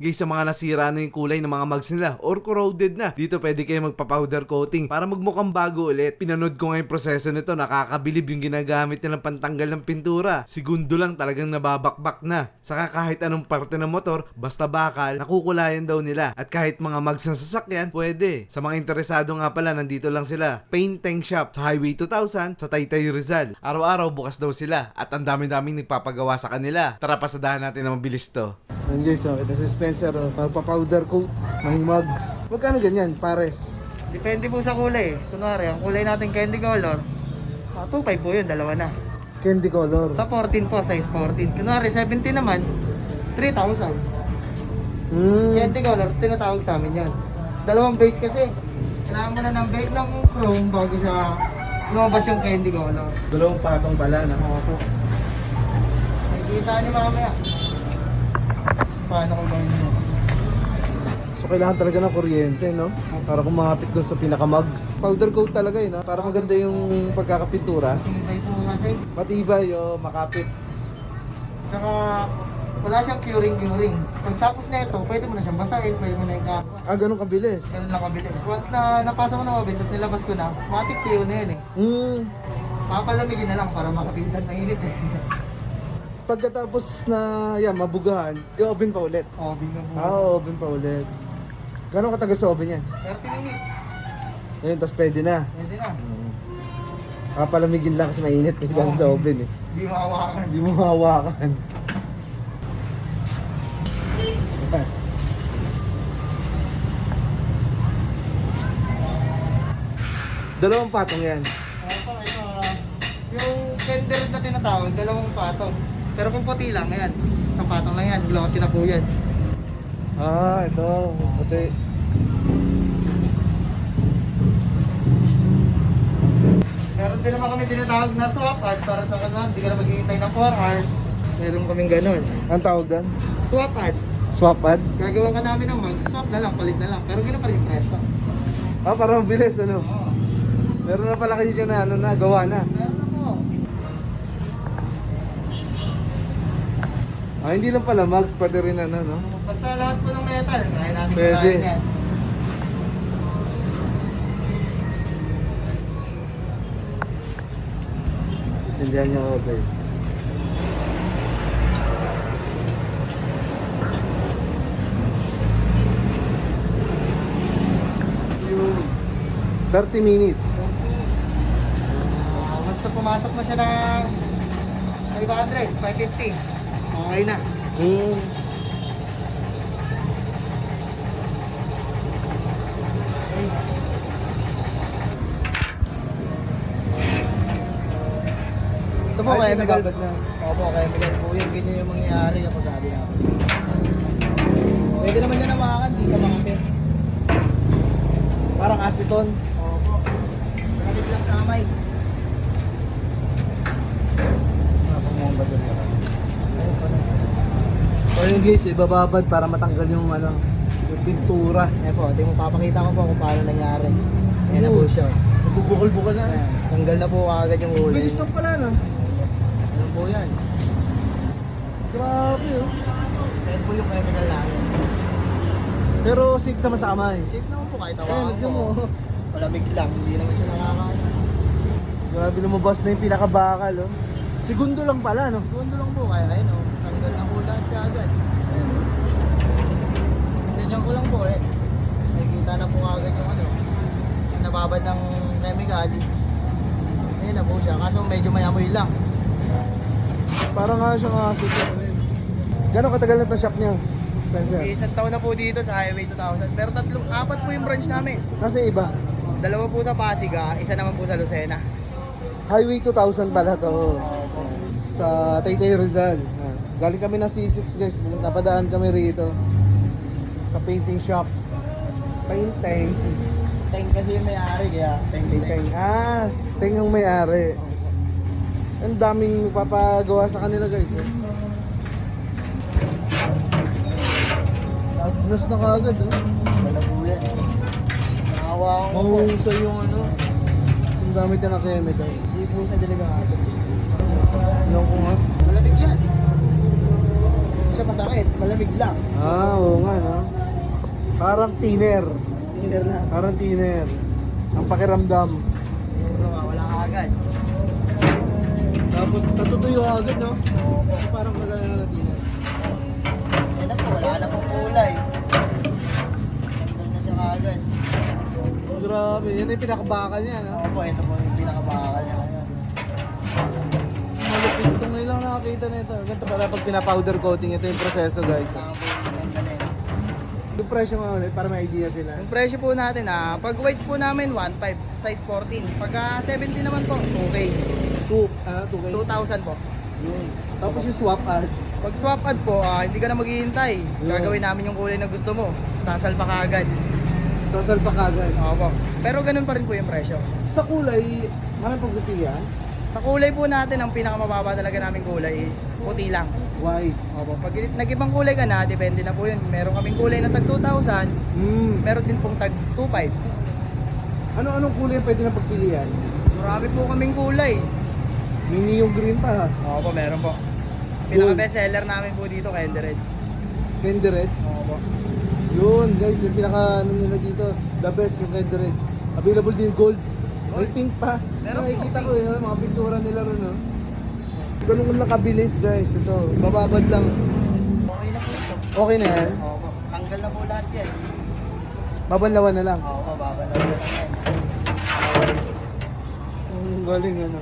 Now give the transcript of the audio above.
Guys, sa mga nasira na yung kulay ng mga mugs nila or corroded na, dito pwede kayo magpa-powder coating para magmukhang bago ulit. Pinanood ko nga yung proseso nito, nakakabilib yung ginagamit nilang pantanggal ng pintura. Segundo lang talagang nababakbak na. Saka kahit anong parte ng motor, basta bakal, nakukulayan daw nila. At kahit mga mugs ng sasakyan, pwede. Sa mga interesado nga pala, nandito lang sila. Paint Tank Shop sa Highway 2000 sa Taytay, Rizal. Araw-araw bukas daw sila at ang dami-daming nagpapagawa sa kanila. Tara, pasadahan natin na mabilis to. Ayan guys, ito si Spencer, magpa-powder coat ng mugs. Magkano ganyan, pares? Depende po sa kulay. Kunwari, ang kulay natin candy color, 2.5 po yun, dalawa na. Candy color. Sa 14 po, size 14. Kunwari, 17 naman, 3,000. Candy color, tinatawag sa amin yun. Dalawang base kasi. Kailangan mo na ng base ng chrome bago siya lumabas yung candy color. Dalawang patong pala, no? Opo. Nakikita niyo mamaya. Paano ko gawin mo? So kailangan talaga ng kuryente, no? Para kumapit doon sa pinaka-mugs. Powder coat talaga yun, ha? Para maganda yung pagkakapintura. Tibay po kasi. Matibay, makapit. Saka wala siyang curing. Pagtapos na ito, pwede mo na siyang basahin, pwede mo na ikakuha. Ah, ganun kabilis. Ganun lang kabilis. Once na napasa ko na mabit, tapos nilabas ko na, matik tayo na yun eh. Papalamigin na lang para makapintan ng init eh. Pagkatapos na, mabugahan, i-oven pa ulit. Oven na po. Oven pa ulit. Gano'ng katagal sa oven yan? 30 minutes. Ayun, tapos pwede na. Pwede na. Papalamigin lang kasi mainit eh, dahil sa oven eh. Hindi mahawakan. Hindi mo hawakan. Dalawang patong yan. Ito, yung tender na tinatawag, dalawang patong. Pero kung puti lang, yan. Isang patong lang yan, glossy na po yan. Ah, ito. Puti. Meron din naman kami tinatawag na swap ad para sa kanan, hindi ka na maghihintay ng 4 hours. Meron kaming ganun. Ang tawag doon? Swap ad. Swap pad? Gagawa ka namin ng mag, swap na lang, palit na lang. Pero gano'n pa rin presyo. Ah, para mabilis, ano? Oo. Meron na pala kayo dyan na, gawa na. Meron na po. Ah, hindi lang pala mugs, pwede rin no? Basta lahat po ng metal, kaya natin Pwede. kulayan yan. Sisindihan niya ako, babe. Yung 30 minutes. basta pumasok na siya ng 500, 550. Okay na. Ito po, Ay, chemical. nagabad na. Opo, chemical po yun. Ganyan yung mangyayari kapag gabi namin. Pwede naman yan namakan, di sa mga tin. Parang aceton. Opo. Nalagit lang sa kamay. O yun guys, ibababad para matanggal yung yung pintura. Eh po, di mo papakita ko po kung paano nangyari. Ayan na po siya. Nagbubukol-bukol na. Ayan. Tanggal na po agad yung ulo. Bilis lang pala, no? Ano po yan? Grabe, oh. Ayan po yung chemical namin. Pero safe naman sa kamay. Safe naman po kahit Ayan, hawakan nagyan ko. mo. Malamig lang, hindi naman siya nakakain. Grabe, lumabas na yung pinakabakal, oh. Segundo lang pala, no? Segundo lang po, kaya ayun o. Tanggal na po lahat kaagad. Ayan o. Ganyan ko lang po eh. Nakikita na po agad yung nababad ng chemical. Ayan na po siya, kaso medyo may amoy lang. Parang nga siyang aceton. Gano'ng katagal na itong shop niya, Spencer? Isang taon na po dito sa Highway 2000. Pero apat po yung branch namin. Nasa iba? Dalawa po sa Pasig, isa naman po sa Lucena. Highway 2000 pala to. Sa Taytay, Rizal. Galing kami ng C6 guys. Napadaan kami rito. Sa painting shop. Painting. Teng kasi yung may-ari, kaya Teng. Ah, Teng ang may-ari. Ang daming nagpapagawa sa kanila guys. Nag-gloss na kagad. Wala po yan. Nakawa ko po. Mahusay yung yung gamit niya ng chemical. Hindi po siya delikado. Ano ko nga? Malamig yan. Hindi siya masakit, malamig lang. Ah, oo nga. Parang thinner. Thinner lang. Parang thinner. Ang pakiramdam. Puro wala ka agad. Tapos natutuyo agad, no? Parang kagaya na thinner. Yan na po, wala na pong kulay. Tanggal na siya kaagad. Grabe, yan yung pinakabakal niya, no? Opo, ito po yung pinakabakal niya ngayon. Malupit ito ngayon lang nakakita na ito. Ganito pala pag pinapowder coating, ito yung proseso guys. Saka po yung tanggalin. Yung presyo nga ulit para may idea sila. Yung presyo po natin, pag weight po namin, 1.5 sa size 14. Pag 17 naman po, okay. 2K. 2,000 po. Yun. Tapos yung swap ad. Pag swap ad po, hindi ka na maghihintay. Gagawin namin yung kulay na gusto mo. Sasalpa ka agad. Sasal pa kagad. Opo. Pero ganun pa rin po yung presyo. Sa kulay, marang pagpipilian? Sa kulay po natin, ang pinakamababa talaga namin kulay is puti lang. White. Opo. Pag nag-ibang kulay ka na, depende na po yun. Meron kaming kulay na tag 2,000, meron din pong tag 2,500. Ano-anong kulay pwede na pagpilian? Marami po kaming kulay. Mini yung green pa ha. Opo, meron po. Gold. Pinaka-best seller namin po dito, Candy Red. Candy red. Opo. Yun guys, yung pinaka ano nila dito, the best yung Candy red. Available din gold. May pink pa. Meron Nakikita ko yun, mga pintura nila ron. No? Ganun ko nakabilis guys. Ito, bababad lang. Okay na po ito. Okay na yan. Opo. Tanggal na po lahat yan. Babanlawan na lang. Opo, babalaw na lang yan. Ang galing ano.